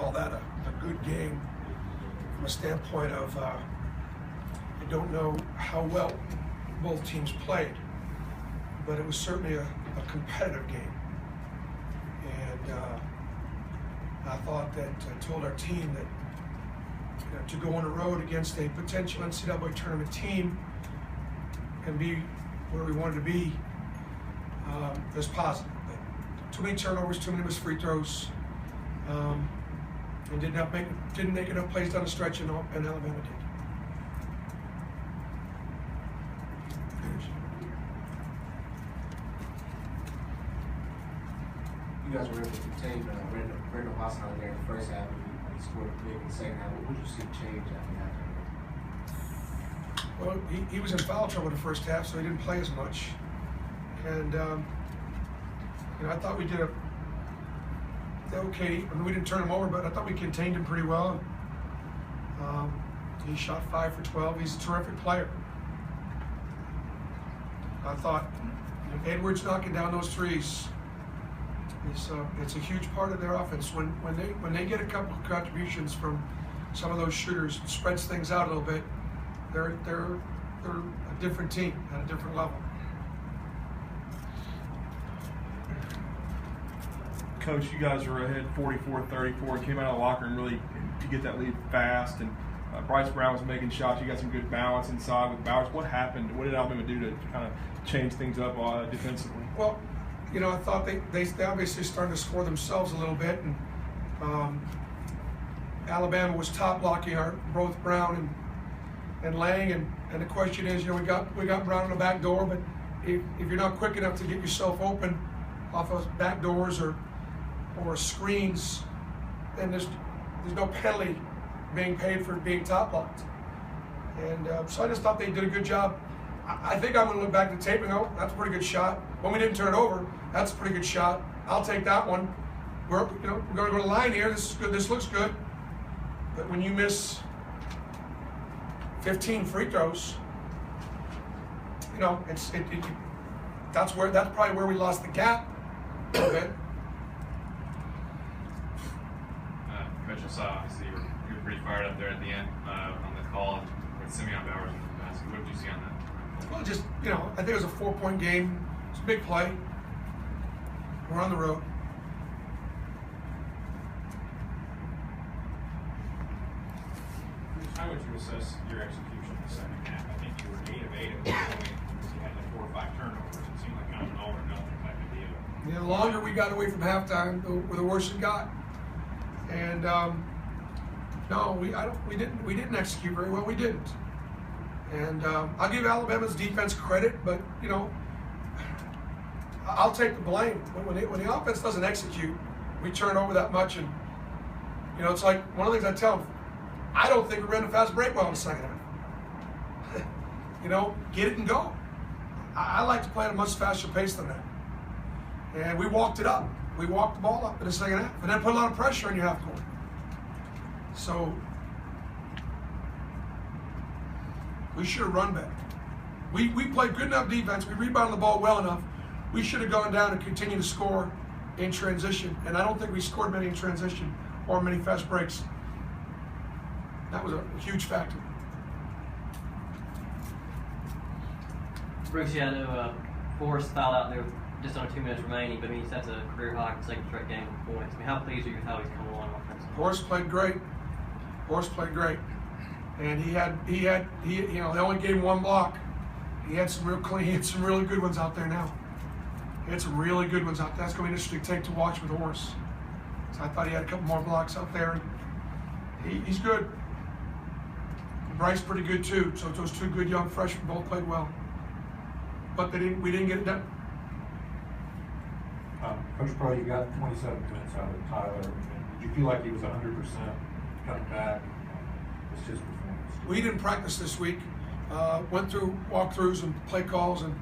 call that a good game from a standpoint of I don't know how well both teams played, but it was certainly a competitive game. And I thought that I told our team that to go on the road against a potential NCAA tournament team and be where we wanted to be is positive. But too many turnovers, too many missed free throws, and didn't make enough plays down the stretch, and Alabama did. You guys were able to contain Randall Boston out there in the first half, and he scored big in the second half. What would you see change after that? Well, he was in foul trouble in the first half, so he didn't play as much. And I thought we did okay. I mean, we didn't turn him over, but I thought we contained him pretty well. He shot 5 for 12. He's a terrific player. I thought Edwards knocking down those threes. It's a huge part of their offense. When they get a couple of contributions from some of those shooters, it spreads things out a little bit. They're a different team at a different level. Coach, you guys were ahead 44-34, came out of the locker room really to get that lead fast, and Bryce Brown was making shots. You got some good balance inside with Bowers. What happened? What did Alabama do to kind of change things up defensively? Well, I thought they obviously started to score themselves a little bit, and Alabama was top blocking both Brown and Lang, and the question is, we got Brown on the back door, but if you're not quick enough to get yourself open off of back doors or screens, then there's no penalty being paid for being top blocked. And so I just thought they did a good job. I think I'm going to look back at the tape and go, that's a pretty good shot. When we didn't turn it over, that's a pretty good shot. I'll take that one. We're going to go to the line here. This is good. This looks good. But when you miss 15 free throws, that's probably where we lost the gap a little bit. Coach, I saw obviously you were pretty fired up there at the end on the call with Simeon Bowers in the basket. What did you see on that? Well, just, I think it was a 4-point game. It's a big play. We're on the road. How would you assess your execution in the second half? I think you were 8 of 8 at one point. You had the 4 or 5 turnovers. It seemed like kind of an all or nothing type of deal. Yeah, the longer we got away from halftime, the worse it got. And no, we didn't execute very well. We didn't. And I'll give Alabama's defense credit, but I'll take the blame. When the offense doesn't execute, we turn over that much, and it's like one of the things I tell them. I don't think we ran a fast break well in the second half. Get it and go. I like to play at a much faster pace than that. And we walked it up. We walked the ball up in the second half, and then put a lot of pressure on your half court. So we should have run better. We played good enough defense. We rebounded the ball well enough. We should have gone down and continued to score in transition. And I don't think we scored many in transition or many fast breaks. That was a huge factor. Brooks, I know Forrest fouled out there with just under 2 minutes remaining, but that's a career high second straight game with points. How pleased are you with how he's come along offensively? Forrest played great. And they only gave him 1 block. He had some really good ones out there now. He had some really good ones out there. That's going to be an interesting take to watch with Horace. So I thought he had a couple more blocks out there. He's good. Bryce pretty good too. So those 2 good young freshmen both played well. But we didn't get it done. Coach Pro, you got 27 minutes out of Tyler. Did you feel like he was 100% coming back? It's his performance. We didn't practice this week. Went through walkthroughs and play calls, and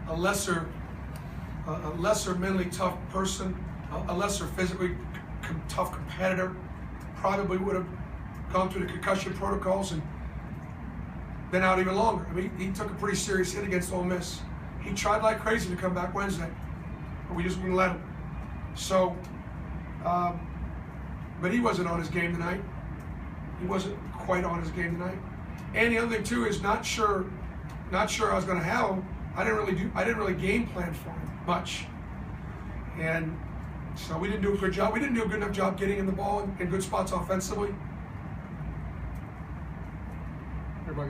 a lesser mentally tough person, a lesser physically tough competitor, probably would have gone through the concussion protocols and been out even longer. I mean, he took a pretty serious hit against Ole Miss. He tried like crazy to come back Wednesday, but we just wouldn't let him. So But he wasn't on his game tonight. He wasn't quite on his game tonight. And the other thing too is not sure I was going to have him. I didn't really game plan for him much. And so we didn't do a good job. We didn't do a good enough job getting in the ball in good spots offensively.